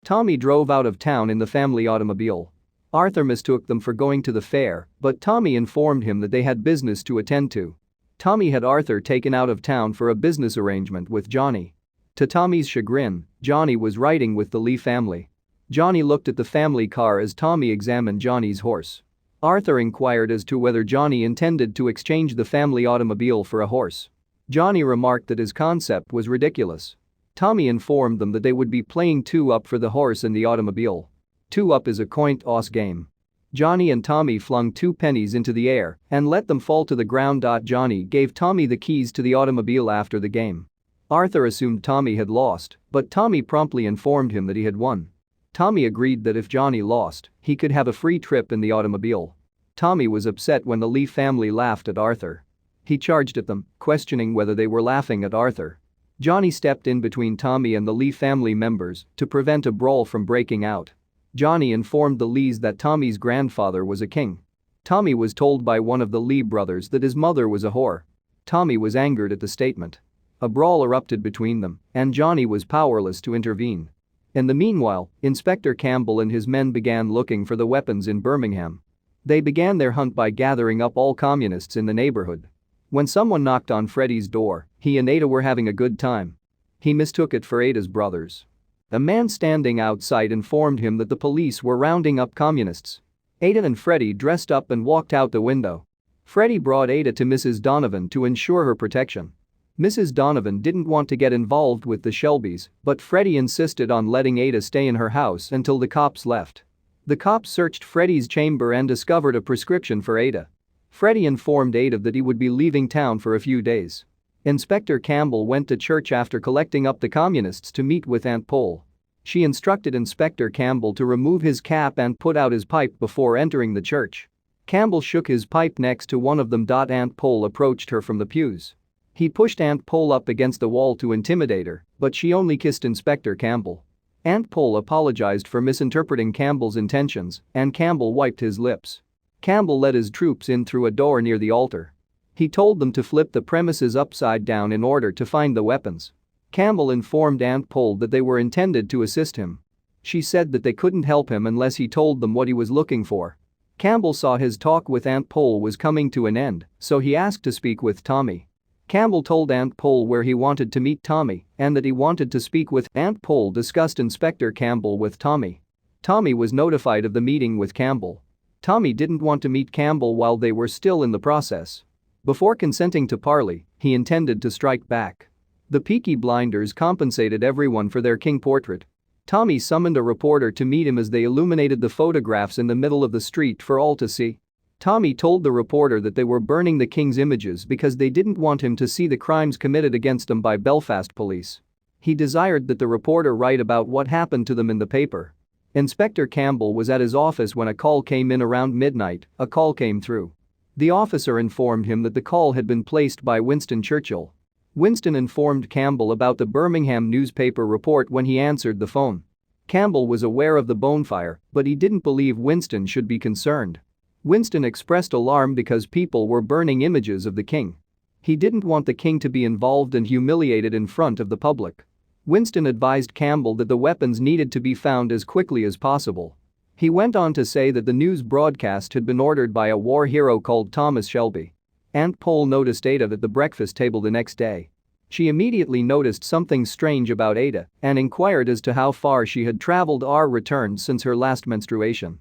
Tommy drove out of town in the family automobile. Arthur mistook them for going to the fair, but Tommy informed him that they had business to attend to. Tommy had Arthur taken out of town for a business arrangement with Johnny. To Tommy's chagrin, Johnny was riding with the Lee family. Johnny looked at the family car as Tommy examined Johnny's horse. Arthur inquired as to whether Johnny intended to exchange the family automobile for a horse. Johnny remarked that his concept was ridiculous. Tommy informed them that they would be playing 2-up for the horse and the automobile. 2-up is a coin-toss game. Johnny and Tommy flung 2 pennies into the air and let them fall to the ground. Johnny gave Tommy the keys to the automobile after the game. Arthur assumed Tommy had lost, but Tommy promptly informed him that he had won. Tommy agreed that if Johnny lost, he could have a free trip in the automobile. Tommy was upset when the Lee family laughed at Arthur. He charged at them, questioning whether they were laughing at Arthur. Johnny stepped in between Tommy and the Lee family members to prevent a brawl from breaking out. Johnny informed the Lees that Tommy's grandfather was a king. Tommy was told by one of the Lee brothers that his mother was a whore. Tommy was angered at the statement. A brawl erupted between them, and Johnny was powerless to intervene. In the meanwhile, Inspector Campbell and his men began looking for the weapons in Birmingham. They began their hunt by gathering up all communists in the neighborhood. When someone knocked on Freddie's door, he and Ada were having a good time. He mistook it for Ada's brothers. A man standing outside informed him that the police were rounding up communists. Ada and Freddie dressed up and walked out the window. Freddie brought Ada to Mrs. Donovan to ensure her protection. Mrs. Donovan didn't want to get involved with the Shelbys, but Freddie insisted on letting Ada stay in her house until the cops left. The cops searched Freddie's chamber and discovered a prescription for Ada. Freddie informed Ada that he would be leaving town for a few days. Inspector Campbell went to church after collecting up the communists to meet with Aunt Pole. She instructed Inspector Campbell to remove his cap and put out his pipe before entering the church. Campbell shook his pipe next to one of them. Aunt Pole approached her from the pews. He pushed Aunt Pole up against the wall to intimidate her, but she only kissed Inspector Campbell. Aunt Pole apologized for misinterpreting Campbell's intentions, and Campbell wiped his lips. Campbell led his troops in through a door near the altar. He told them to flip the premises upside down in order to find the weapons. Campbell informed Aunt Pole that they were intended to assist him. She said that they couldn't help him unless he told them what he was looking for. Campbell saw his talk with Aunt Pole was coming to an end, so he asked to speak with Tommy. Campbell told Aunt Pole where he wanted to meet Tommy and that he wanted to speak with Aunt Pole. Discussed Inspector Campbell with Tommy. Tommy was notified of the meeting with Campbell. Tommy didn't want to meet Campbell while they were still in the process. Before consenting to parley, he intended to strike back. The Peaky Blinders compensated everyone for their king portrait. Tommy summoned a reporter to meet him as they illuminated the photographs in the middle of the street for all to see. Tommy told the reporter that they were burning the king's images because they didn't want him to see the crimes committed against him by Belfast police. He desired that the reporter write about what happened to them in the paper. Inspector Campbell was at his office when a call came in around midnight. A call came through. The officer informed him that the call had been placed by Winston Churchill. Winston informed Campbell about the Birmingham newspaper report when he answered the phone. Campbell was aware of the bonfire, but he didn't believe Winston should be concerned. Winston expressed alarm because people were burning images of the king. He didn't want the king to be involved and humiliated in front of the public. Winston advised Campbell that the weapons needed to be found as quickly as possible. He went on to say that the news broadcast had been ordered by a war hero called Thomas Shelby. Aunt Pole noticed Ada at the breakfast table the next day. She immediately noticed something strange about Ada and inquired as to how far she had traveled or returned since her last menstruation.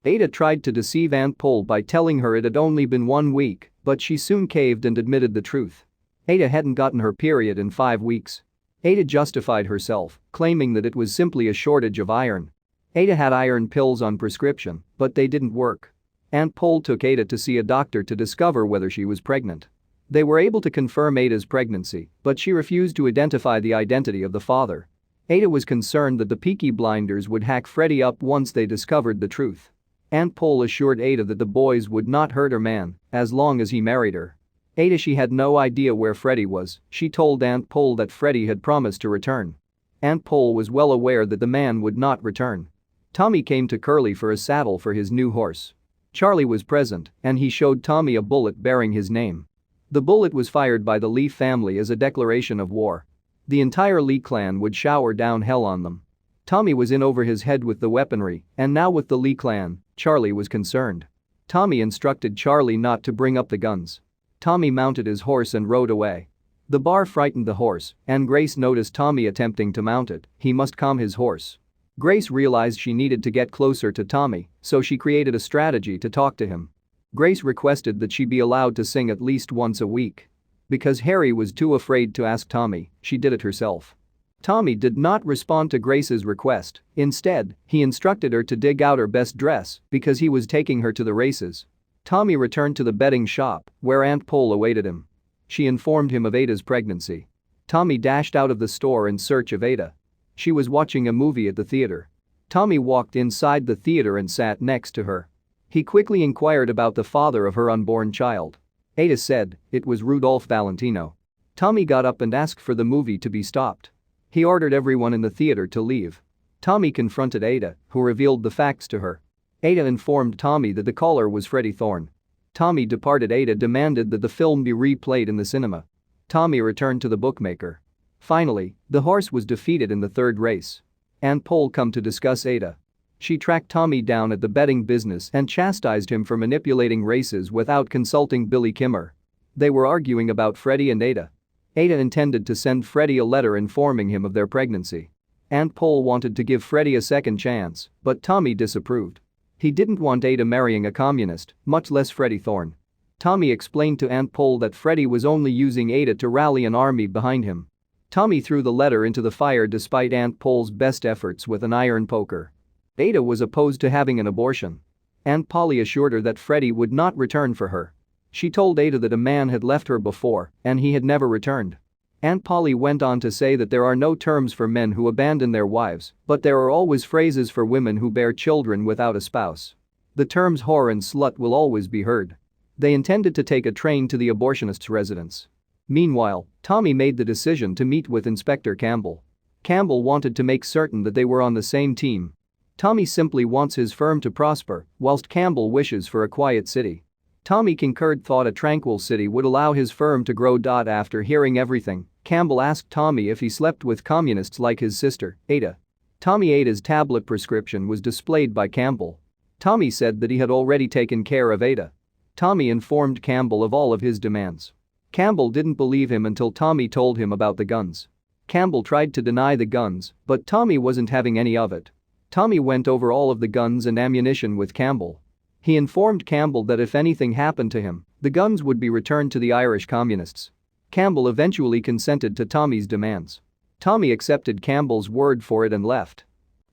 Ada tried to deceive Aunt Pole by telling her it had only been 1 week, but she soon caved and admitted the truth. Ada hadn't gotten her period in 5 weeks. Ada justified herself, claiming that it was simply a shortage of iron. Ada had iron pills on prescription, but they didn't work. Aunt Pole took Ada to see a doctor to discover whether she was pregnant. They were able to confirm Ada's pregnancy, but she refused to identify the identity of the father. Ada was concerned that the Peaky Blinders would hack Freddie up once they discovered the truth. Aunt Pole assured Ada that the boys would not hurt her man as long as he married her. Ada she had no idea where Freddie was. She told Aunt Pole that Freddie had promised to return. Aunt Pole was well aware that the man would not return. Tommy came to Curly for a saddle for his new horse. Charlie was present and he showed Tommy a bullet bearing his name. The bullet was fired by the Lee family as a declaration of war. The entire Lee clan would shower down hell on them. Tommy was in over his head with the weaponry, and now with the Lee clan, Charlie was concerned. Tommy instructed Charlie not to bring up the guns. Tommy mounted his horse and rode away. The bar frightened the horse, and Grace noticed Tommy attempting to mount it. He must calm his horse. Grace realized she needed to get closer to Tommy, so she created a strategy to talk to him. Grace requested that she be allowed to sing at least once a week. Because Harry was too afraid to ask Tommy, she did it herself. Tommy did not respond to Grace's request. Instead, he instructed her to dig out her best dress because he was taking her to the races. Tommy returned to the betting shop, where Aunt Pole awaited him. She informed him of Ada's pregnancy. Tommy dashed out of the store in search of Ada. She was watching a movie at the theater. Tommy walked inside the theater and sat next to her. He quickly inquired about the father of her unborn child. Ada said it was Rudolph Valentino. Tommy got up and asked for the movie to be stopped. He ordered everyone in the theater to leave. Tommy confronted Ada, who revealed the facts to her. Ada informed Tommy that the caller was Freddie Thorne. Tommy departed. Ada demanded that the film be replayed in the cinema. Tommy returned to the bookmaker. Finally, the horse was defeated in the third race. Aunt Pole come to discuss Ada. She tracked Tommy down at the betting business and chastised him for manipulating races without consulting Billy Kimmer. They were arguing about Freddie and Ada. Ada intended to send Freddie a letter informing him of their pregnancy. Aunt Pole wanted to give Freddie a second chance, but Tommy disapproved. He didn't want Ada marrying a communist, much less Freddie Thorne. Tommy explained to Aunt Pole that Freddie was only using Ada to rally an army behind him. Tommy threw the letter into the fire despite Aunt Pole's best efforts with an iron poker. Ada was opposed to having an abortion. Aunt Polly assured her that Freddie would not return for her. She told Ada that a man had left her before and he had never returned. Aunt Polly went on to say that there are no terms for men who abandon their wives, but there are always phrases for women who bear children without a spouse. The terms whore and slut will always be heard. They intended to take a train to the abortionist's residence. Meanwhile, Tommy made the decision to meet with Inspector Campbell. Campbell wanted to make certain that they were on the same team. Tommy simply wants his firm to prosper, whilst Campbell wishes for a quiet city. Tommy concurred, thought a tranquil city would allow his firm to grow. After hearing everything, Campbell asked Tommy if he slept with communists like his sister, Ada. Ada's tablet prescription was displayed by Campbell. Tommy said that he had already taken care of Ada. Tommy informed Campbell of all of his demands. Campbell didn't believe him until Tommy told him about the guns. Campbell tried to deny the guns, but Tommy wasn't having any of it. Tommy went over all of the guns and ammunition with Campbell. He informed Campbell that if anything happened to him, the guns would be returned to the Irish communists. Campbell eventually consented to Tommy's demands. Tommy accepted Campbell's word for it and left.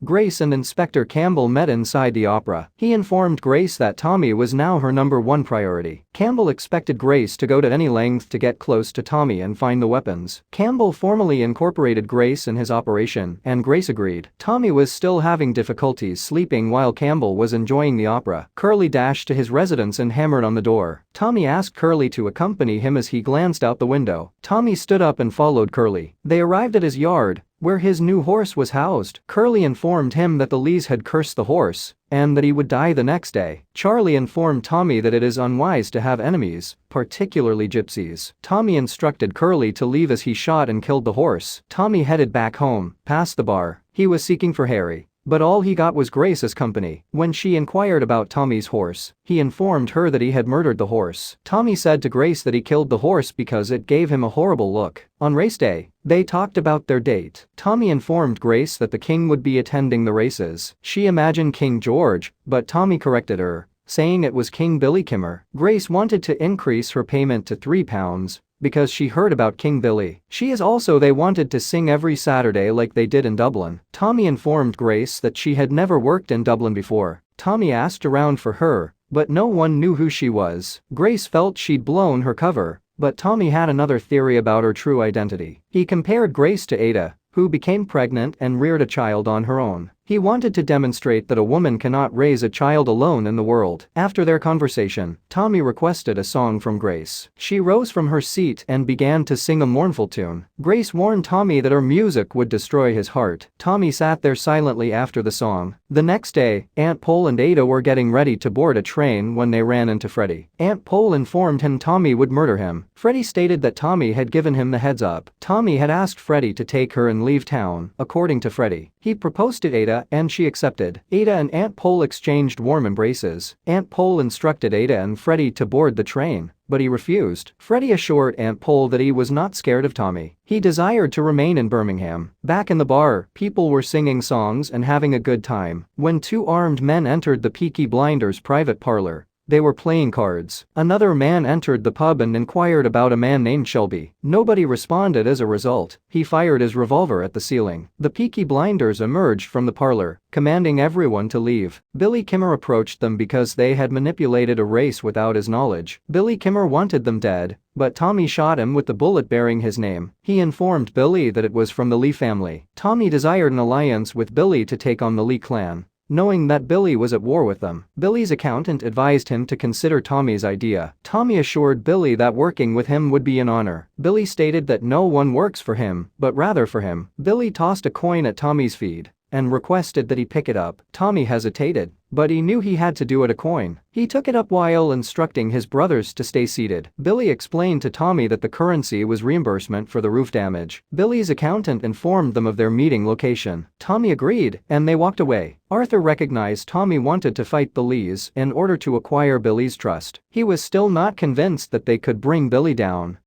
Grace and Inspector Campbell met inside the opera. He informed Grace that Tommy was now her #1 priority. Campbell expected Grace to go to any length to get close to Tommy and find the weapons. Campbell formally incorporated Grace in his operation, and Grace agreed. Tommy was still having difficulties sleeping while Campbell was enjoying the opera. Curly dashed to his residence and hammered on the door. Tommy asked Curly to accompany him as he glanced out the window. Tommy stood up and followed Curly. They arrived at his yard, where his new horse was housed. Curly informed him that the Lees had cursed the horse and that he would die the next day. Charlie informed Tommy that it is unwise to have enemies, particularly gypsies. Tommy instructed Curly to leave as he shot and killed the horse. Tommy headed back home, past the bar. He was seeking for Harry, but all he got was Grace's company. When she inquired about Tommy's horse, he informed her that he had murdered the horse. Tommy said to Grace that he killed the horse because it gave him a horrible look. On race day, they talked about their date. Tommy informed Grace that the king would be attending the races. She imagined King George, but Tommy corrected her, saying it was King Billy Kimmer. Grace wanted to increase her payment to £3 because she heard about King Billy. They wanted to sing every Saturday like they did in Dublin. Tommy informed Grace that she had never worked in Dublin before. Tommy asked around for her, but no one knew who she was. Grace felt she'd blown her cover, but Tommy had another theory about her true identity. He compared Grace to Ada, who became pregnant and reared a child on her own. He wanted to demonstrate that a woman cannot raise a child alone in the world. After their conversation, Tommy requested a song from Grace. She rose from her seat and began to sing a mournful tune. Grace warned Tommy that her music would destroy his heart. Tommy sat there silently after the song. The next day, Aunt Pole and Ada were getting ready to board a train when they ran into Freddie. Aunt Pole informed him Tommy would murder him. Freddie stated that Tommy had given him the heads up. Tommy had asked Freddie to take her and leave town. According to Freddie, He proposed to Ada and she accepted. Ada and Aunt Pole exchanged warm embraces. Aunt Pole instructed Ada and Freddie to board the train, but he refused. Freddie assured Aunt Pole that he was not scared of Tommy. He desired to remain in Birmingham. Back in the bar, people were singing songs and having a good time when two armed men entered the Peaky Blinders' private parlor. They were playing cards. Another man entered the pub and inquired about a man named Shelby. Nobody responded. As a result, he fired his revolver at the ceiling. The Peaky Blinders emerged from the parlor, commanding everyone to leave. Billy Kimmer approached them because they had manipulated a race without his knowledge. Billy Kimmer wanted them dead, but Tommy shot him with the bullet bearing his name. He informed Billy that it was from the Lee family. Tommy desired an alliance with Billy to take on the Lee clan, knowing that Billy was at war with them. Billy's accountant advised him to consider Tommy's idea. Tommy assured Billy that working with him would be an honor. Billy stated that no one works for him, but rather for him. Billy tossed a coin at Tommy's feet and requested that he pick it up. Tommy hesitated, but he knew he had to do it a coin. He took it up while instructing his brothers to stay seated. Billy explained to Tommy that the currency was reimbursement for the roof damage. Billy's accountant informed them of their meeting location. Tommy agreed, and they walked away. Arthur recognized Tommy wanted to fight the Lees in order to acquire Billy's trust. He was still not convinced that they could bring Billy down,